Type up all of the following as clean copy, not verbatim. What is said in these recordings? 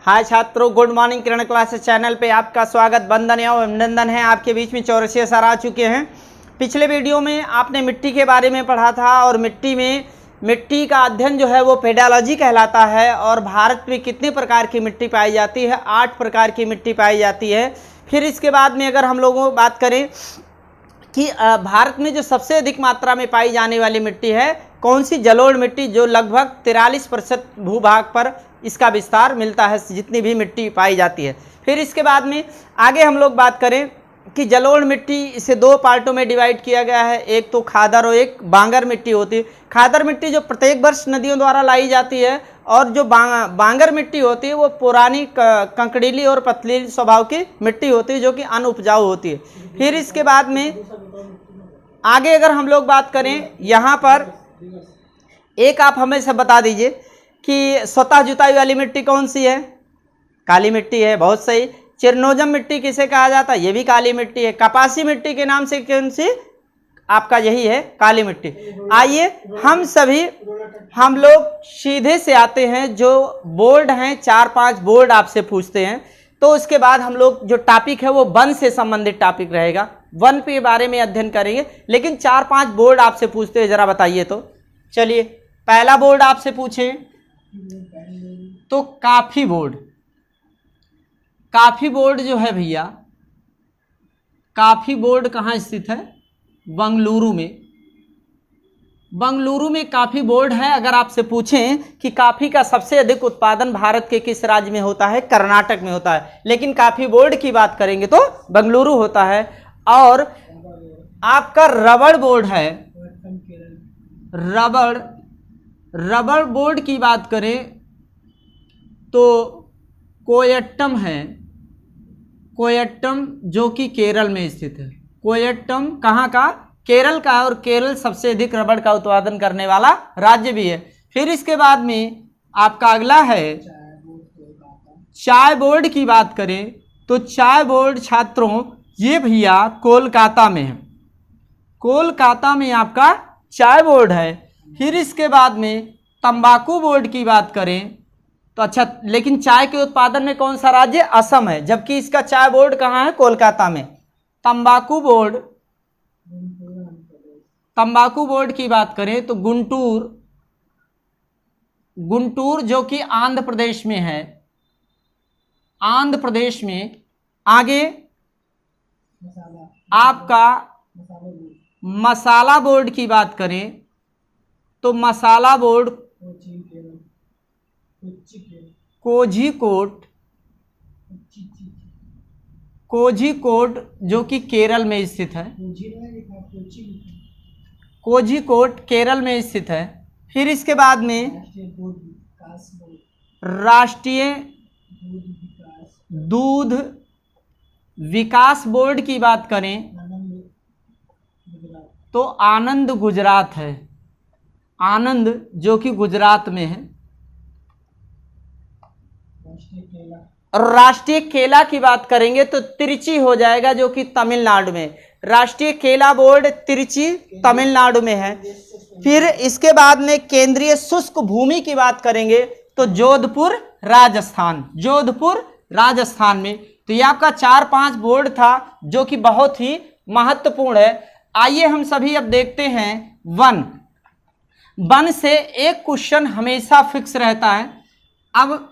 हाय छात्रों, good morning. किरण classes channel पे आपका स्वागत, वंदन एवं अभिनंदन है। आपके बीच में चौरसिया सर आ चुके हैं। पिछले वीडियो में आपने मिट्टी के बारे में पढ़ा था और मिट्टी का अध्ययन जो है वो पेडालॉजी कहलाता है। और भारत में कितने प्रकार की मिट्टी पाई जाती है? 8 प्रकार की मिट्टी पाई जाती है। फिर इसके बाद में अगर हम लोगों बात करें कि भारत में जो सबसे अधिक मात्रा में पाई जाने वाली मिट्टी है कौन सी? जलोढ़ मिट्टी, जो लगभग 43% भूभाग पर इसका विस्तार मिलता है, जितनी भी मिट्टी पाई जाती है। फिर इसके बाद में आगे हम लोग बात करें कि जलोढ़ मिट्टी इसे 2 पार्टों में डिवाइड किया गया है, एक तो खादर और एक बांगर मिट्टी होती है। खादर मिट्टी जो प्रत्येक वर्ष नदियों द्वारा लाई जाती है, और जो बांगर मिट्टी होती है वो पुरानी कंकड़ीली और पतली स्वभाव की मिट्टी होती है, जो कि अनउपजाऊ होती है। फिर इसके बाद में आगे अगर हम लोग बात करें, यहाँ पर एक आप हमें सब बता दीजिए कि स्वतः जुताई वाली मिट्टी कौन सी है? काली मिट्टी है, बहुत सही। चिरनोजम मिट्टी किसे कहा जाता है? ये भी काली मिट्टी है। कपासी मिट्टी के नाम से कौन सी? आपका यही है, काली मिट्टी। आइए हम लोग सीधे से आते हैं, जो बोर्ड हैं 4-5 बोर्ड आपसे पूछते हैं, तो उसके बाद हम लोग जो टॉपिक है वो वन से संबंधित टॉपिक रहेगा, वन के बारे में अध्ययन करेंगे। लेकिन 4-5 बोर्ड आपसे पूछते हैं, जरा बताइए तो। चलिए, पहला बोर्ड आपसे पूछे तो काफी बोर्ड। काफी बोर्ड जो है भैया, काफी बोर्ड कहाँ स्थित है? बंगलुरु में। बंगलुरु में काफी बोर्ड है। अगर आपसे पूछें कि काफी का सबसे अधिक उत्पादन भारत के किस राज्य में होता है? कर्नाटक में होता है। लेकिन काफी बोर्ड की बात करेंगे तो बंगलुरु होता है। और आपका रबड़ बोर्ड है, रबड़ बोर्ड की बात करें तो कोयट्टम है, कोयट्टम जो कि केरल में स्थित है। कोयट्टम कहाँ का? केरल का है, और केरल सबसे अधिक रबड़ का उत्पादन करने वाला राज्य भी है। फिर इसके बाद में आपका अगला है चाय बोर्ड की बात करें तो चाय बोर्ड छात्रों ये भैया कोलकाता में है। कोलकाता में आपका चाय बोर्ड है। फिर इसके बाद में तंबाकू बोर्ड की बात करें तो अच्छा, लेकिन चाय के उत्पादन में कौन सा राज्य? असम है, जबकि इसका चाय बोर्ड कहाँ है? कोलकाता में। तंबाकू बोर्ड की बात करें तो गुंटूर जो कि आंध्र प्रदेश में है, आंध्र प्रदेश में। आगे आपका मसाला बोर्ड की बात करें तो मसाला बोर्ड कोझिकोड जो कि केरल में स्थित है। कोझिकोड केरल में स्थित है। फिर इसके बाद में राष्ट्रीय दूध विकास बोर्ड की बात करें तो आनंद गुजरात है, आनंद जो कि गुजरात में है। राष्ट्रीय केला की बात करेंगे तो तिरुचि हो जाएगा, जो कि तमिलनाडु में। राष्ट्रीय केला बोर्ड तिरुचि तमिलनाडु में है। फिर इसके बाद में केंद्रीय शुष्क भूमि की बात करेंगे तो जोधपुर राजस्थान में। तो ये आपका 4-5 बोर्ड था, जो कि बहुत ही महत्वपूर्ण है। आइए हम सभी अब देखते हैं वन से एक क्वेश्चन हमेशा फिक्स रहता है। अब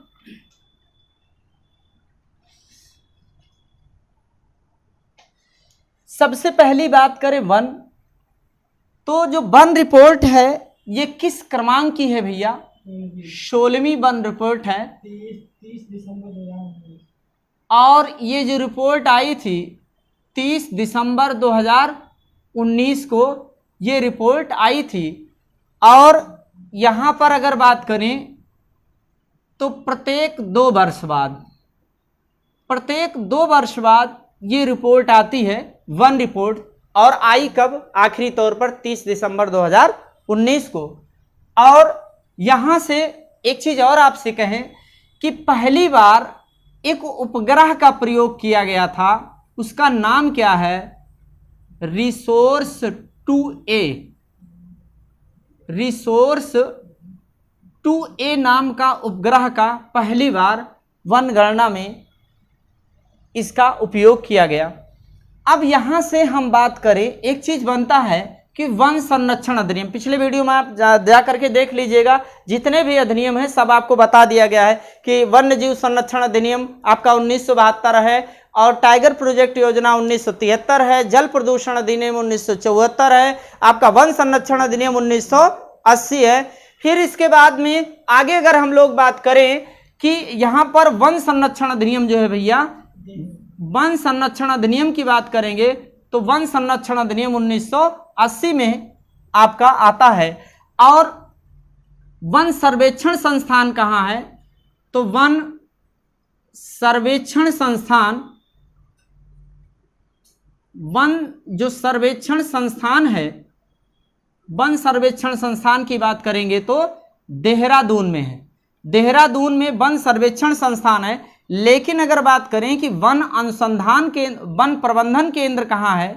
सबसे पहली बात करें वन, तो जो वन रिपोर्ट है ये किस क्रमांक की है भैया? 16वीं वन रिपोर्ट है। 30 दिसंबर 2019। और ये जो रिपोर्ट आई थी 30 दिसंबर 2019 को ये रिपोर्ट आई थी। और यहाँ पर अगर बात करें तो प्रत्येक 2 वर्ष बाद ये रिपोर्ट आती है, वन रिपोर्ट। और आई कब? आखिरी तौर पर 30 दिसंबर 2019 को। और यहाँ से एक चीज़ और आपसे कहें कि पहली बार एक उपग्रह का प्रयोग किया गया था, उसका नाम क्या है? Resource 2A। 2A नाम का उपग्रह का पहली बार वन गणना में इसका उपयोग किया गया। अब यहाँ से हम बात करें, एक चीज बनता है कि वन संरक्षण अधिनियम, पिछले वीडियो में आप जा करके देख लीजिएगा, जितने भी अधिनियम है सब आपको बता दिया गया है कि वन्य जीव संरक्षण अधिनियम आपका 1972 है, और टाइगर प्रोजेक्ट योजना 1973 है, जल प्रदूषण अधिनियम 1974 है, आपका वन संरक्षण अधिनियम 1980 है। फिर इसके बाद में आगे अगर हम लोग बात करें कि यहाँ पर वन संरक्षण अधिनियम जो है भैया, वन संरक्षण अधिनियम की बात करेंगे तो वन संरक्षण अधिनियम 1980 में आपका आता है। और वन सर्वेक्षण संस्थान कहाँ है, तो वन सर्वेक्षण संस्थान, वन जो सर्वेक्षण संस्थान है, वन सर्वेक्षण संस्थान की बात करेंगे तो देहरादून में है। देहरादून में वन सर्वेक्षण संस्थान है। लेकिन अगर बात करें कि वन अनुसंधान के वन प्रबंधन केंद्र कहाँ है,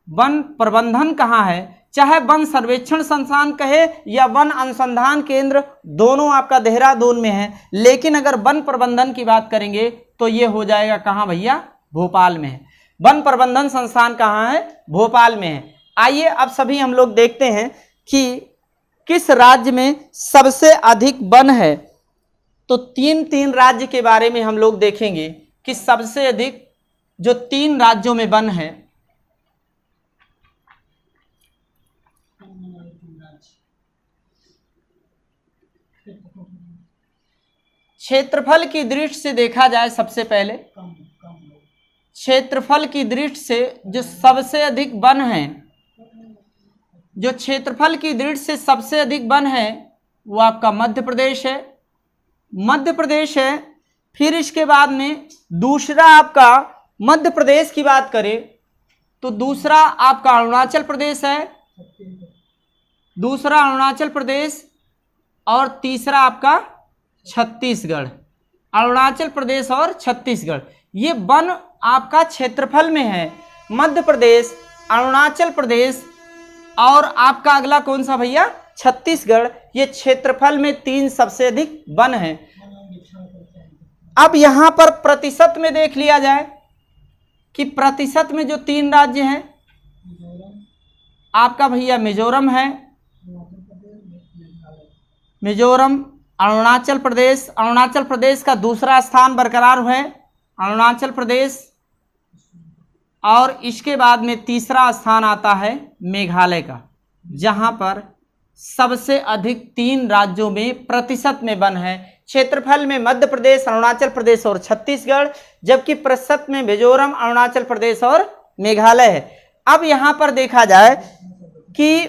वन प्रबंधन कहाँ है, चाहे वन सर्वेक्षण संस्थान कहे या वन अनुसंधान केंद्र, दोनों आपका देहरादून में है। लेकिन अगर वन प्रबंधन की बात करेंगे तो ये हो जाएगा कहाँ भैया, भोपाल में है। वन प्रबंधन संस्थान कहाँ है, भोपाल में है। आइए अब सभी हम लोग देखते हैं कि किस राज्य में सबसे अधिक वन है। तो तीन राज्य के बारे में हम लोग देखेंगे कि सबसे अधिक जो 3 राज्यों में वन है। क्षेत्रफल की दृष्टि से देखा जाए, सबसे पहले क्षेत्रफल की दृष्टि से जो सबसे अधिक वन है, जो क्षेत्रफल की दृष्टि से सबसे अधिक वन है वो आपका मध्य प्रदेश है, मध्य प्रदेश है। फिर इसके बाद में दूसरा आपका मध्य प्रदेश की बात करें तो दूसरा आपका अरुणाचल प्रदेश है, दूसरा अरुणाचल प्रदेश, और तीसरा आपका छत्तीसगढ़। अरुणाचल प्रदेश और छत्तीसगढ़ ये वन आपका क्षेत्रफल में है। मध्य प्रदेश, अरुणाचल प्रदेश और आपका अगला कौन सा भैया, छत्तीसगढ़, ये क्षेत्रफल में 3 सबसे अधिक वन है। अब यहां पर प्रतिशत में देख लिया जाए कि प्रतिशत में जो 3 राज्य हैं, आपका भैया मिजोरम है, मिजोरम, अरुणाचल प्रदेश, अरुणाचल प्रदेश का दूसरा स्थान बरकरार है, अरुणाचल प्रदेश, और इसके बाद में तीसरा स्थान आता है मेघालय का, जहां पर सबसे अधिक 3 राज्यों में प्रतिशत में वन है। क्षेत्रफल में मध्य प्रदेश, अरुणाचल प्रदेश और छत्तीसगढ़, जबकि प्रतिशत में मिजोरम, अरुणाचल प्रदेश और मेघालय है। अब यहां पर देखा जाए कि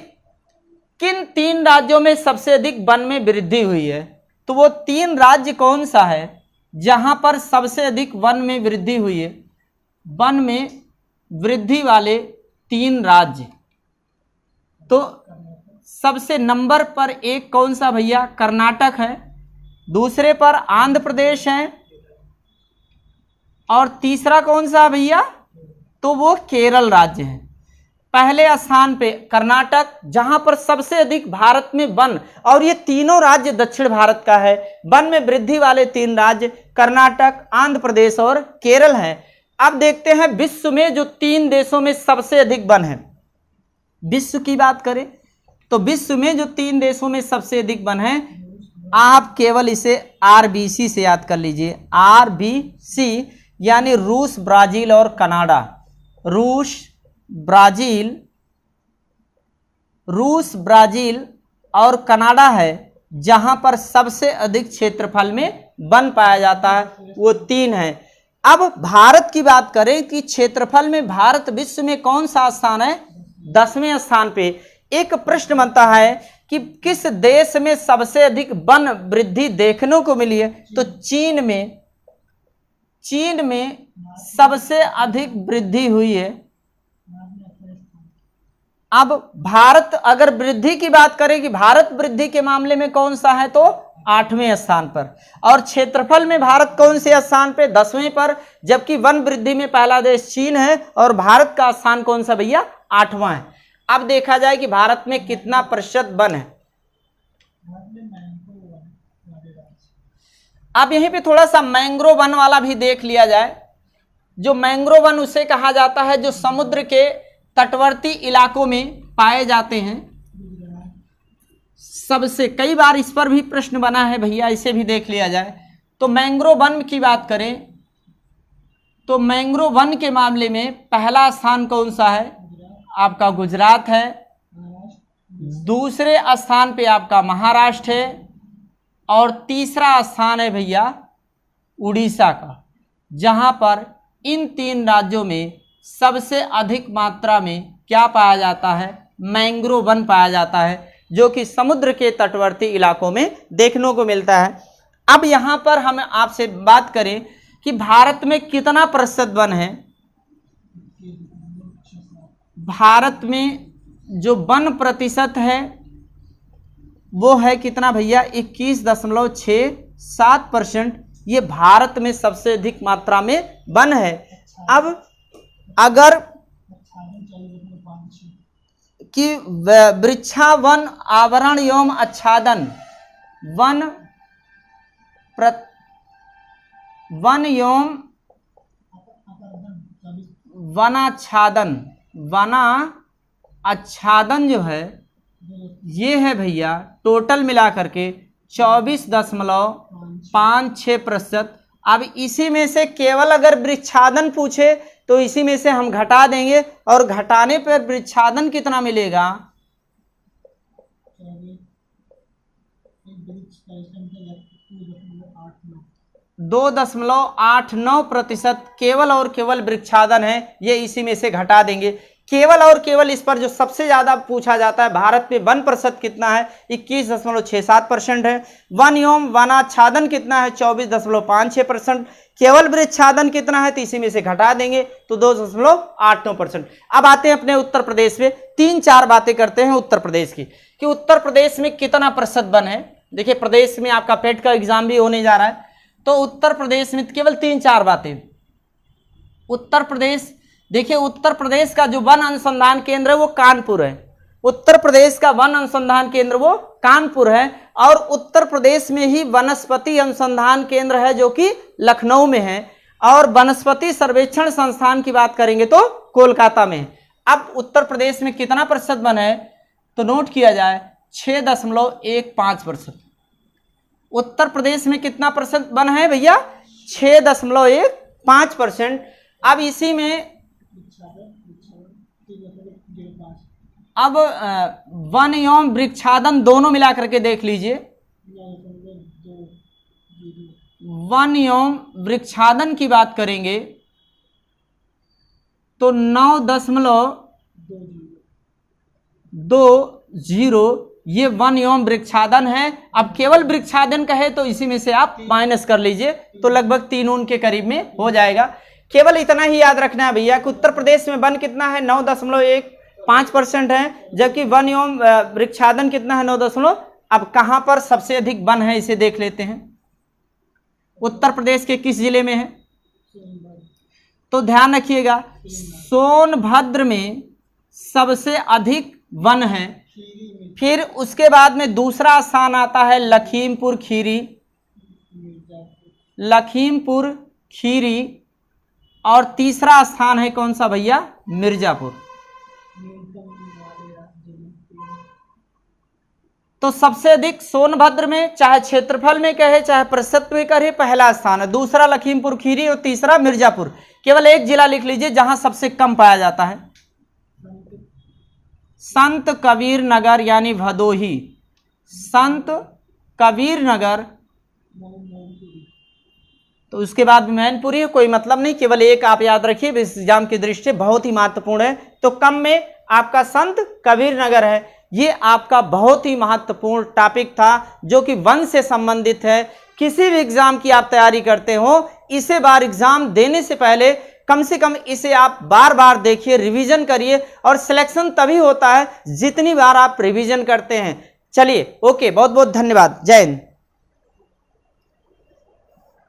किन 3 राज्यों में सबसे अधिक वन में वृद्धि हुई है, तो वो 3 राज्य कौन सा है जहां पर सबसे अधिक वन में वृद्धि हुई है। वन में वृद्धि वाले 3 राज्य, तो सबसे नंबर पर 1 कौन सा भैया, कर्नाटक है, दूसरे पर आंध्र प्रदेश है, और तीसरा कौन सा भैया, तो वो केरल राज्य है। पहले स्थान पे कर्नाटक, जहां पर सबसे अधिक भारत में वन, और ये तीनों राज्य दक्षिण भारत का है। वन में वृद्धि वाले 3 राज्य कर्नाटक, आंध्र प्रदेश और केरल हैं। अब देखते हैं विश्व में जो 3 देशों में सबसे अधिक वन है। विश्व की बात करें तो विश्व में जो 3 देशों में सबसे अधिक वन है, आप केवल इसे RBC से याद कर लीजिए। RBC यानी रूस, ब्राजील और कनाडा। रूस, ब्राजील और कनाडा है जहां पर सबसे अधिक क्षेत्रफल में वन पाया जाता है, वो 3 है। अब भारत की बात करें कि क्षेत्रफल में भारत विश्व में कौन सा स्थान है, 10वें स्थान पे। एक प्रश्न बनता है कि किस देश में सबसे अधिक वन वृद्धि देखने को मिली है, तो चीन में सबसे अधिक वृद्धि हुई है। अब भारत अगर वृद्धि की बात करें कि भारत वृद्धि के मामले में कौन सा है, तो 8वें स्थान पर, और क्षेत्रफल में भारत कौन से स्थान पे, 10वें पर, जबकि वन वृद्धि में पहला देश चीन है और भारत का स्थान कौन सा भैया, 8वां है। अब देखा जाए कि भारत में कितना प्रतिशत वन है, अब यहीं पे थोड़ा सा मैंग्रोव वन वाला भी देख लिया जाए। जो मैंग्रोव वन उसे कहा जाता है जो समुद्र के तटवर्ती इलाकों में पाए जाते हैं। सबसे कई बार इस पर भी प्रश्न बना है भैया, इसे भी देख लिया जाए। तो मैंग्रोव वन की बात करें तो मैंग्रोव वन के मामले में पहला स्थान कौन सा है? आपका गुजरात है। दूसरे स्थान पे आपका महाराष्ट्र है और तीसरा स्थान है भैया उड़ीसा का, जहां पर इन 3 राज्यों में सबसे अधिक मात्रा में क्या पाया जाता है? मैंग्रोव वन पाया जाता है, जो कि समुद्र के तटवर्ती इलाकों में देखने को मिलता है। अब यहां पर हम आपसे बात करें कि भारत में कितना प्रतिशत वन है? भारत में जो वन प्रतिशत है वो है कितना भैया? 21.67%। ये भारत में सबसे अधिक मात्रा में वन है। अब अगर कि वृक्षावन आवरण एवं आच्छादन वन एवं वनाच्छादन जो है ये है भैया टोटल मिला करके 24.56%। अब इसी में से केवल अगर वृक्षादन पूछे तो इसी में से हम घटा देंगे और घटाने पर वृक्षादन कितना मिलेगा? 2.89% केवल और केवल वृक्षादन है। ये इसी में से घटा देंगे। केवल और केवल इस पर जो सबसे ज्यादा पूछा जाता है भारत में वन प्रतिशत कितना है? 21.67% है। वन एवं वनाच्छादन कितना है? 24.56%। केवल वृक्षादन कितना है? तो इसी में से घटा देंगे तो 2.89%। अब आते हैं अपने उत्तर प्रदेश में। 3-4 बातें करते हैं उत्तर प्रदेश की कि उत्तर प्रदेश में कितना प्रतिशत वन है। देखिए प्रदेश में आपका पेट का एग्जाम भी होने जा रहा है, तो उत्तर प्रदेश में केवल 3-4 बातें। उत्तर प्रदेश, देखिए उत्तर प्रदेश का जो वन अनुसंधान केंद्र है वो कानपुर है। उत्तर प्रदेश का वन अनुसंधान केंद्र वो कानपुर है। और उत्तर प्रदेश में ही वनस्पति अनुसंधान केंद्र है जो कि लखनऊ में है। और वनस्पति सर्वेक्षण संस्थान की बात करेंगे तो कोलकाता में है। अब उत्तर प्रदेश में कितना प्रतिशत वन है तो नोट किया जाए 6.15%। उत्तर प्रदेश में कितना प्रतिशत वन है भैया? 6.15%। अब इसी में अब वन एवं वृक्षादन दोनों मिला करके देख लीजिए। वन एवं वृक्षादन की बात करेंगे तो 9.20 ये वन एवं वृक्षादन है। अब केवल वृक्षादन कहे तो इसी में से आप माइनस कर लीजिए तो लगभग 3 के करीब में हो जाएगा। केवल इतना ही याद रखना है भैया कि उत्तर प्रदेश में वन कितना है? 9.15% है, जबकि वन एवं वृक्षादन कितना है? 9। अब कहां पर सबसे अधिक वन है इसे देख लेते हैं। उत्तर प्रदेश के किस जिले में है? तो ध्यान रखिएगा सोनभद्र में सबसे अधिक वन है। फिर उसके बाद में दूसरा स्थान आता है लखीमपुर खीरी और तीसरा स्थान है कौन सा भैया? मिर्जापुर। तो सबसे अधिक सोनभद्र में चाहे क्षेत्रफल में कहे चाहे प्रतिशत में कहे पहला स्थान है, दूसरा लखीमपुर खीरी और तीसरा मिर्जापुर। केवल एक जिला लिख लीजिए जहां सबसे कम पाया जाता है, संत कबीर नगर यानी भदोही। संत कबीर नगर, तो उसके बाद मैनपुरी है, कोई मतलब नहीं, केवल एक आप याद रखिए, इस एग्जाम की दृष्टि से बहुत ही महत्वपूर्ण है। तो कम में आपका संत कबीर नगर है। ये आपका बहुत ही महत्वपूर्ण टॉपिक था जो कि वन से संबंधित है। किसी भी एग्जाम की आप तैयारी करते हो, इसे बार एग्जाम देने से पहले कम से कम इसे आप बार बार देखिए, रिवीजन करिए, और सिलेक्शन तभी होता है जितनी बार आप रिवीजन करते हैं। चलिए ओके, बहुत बहुत धन्यवाद, जय हिंद।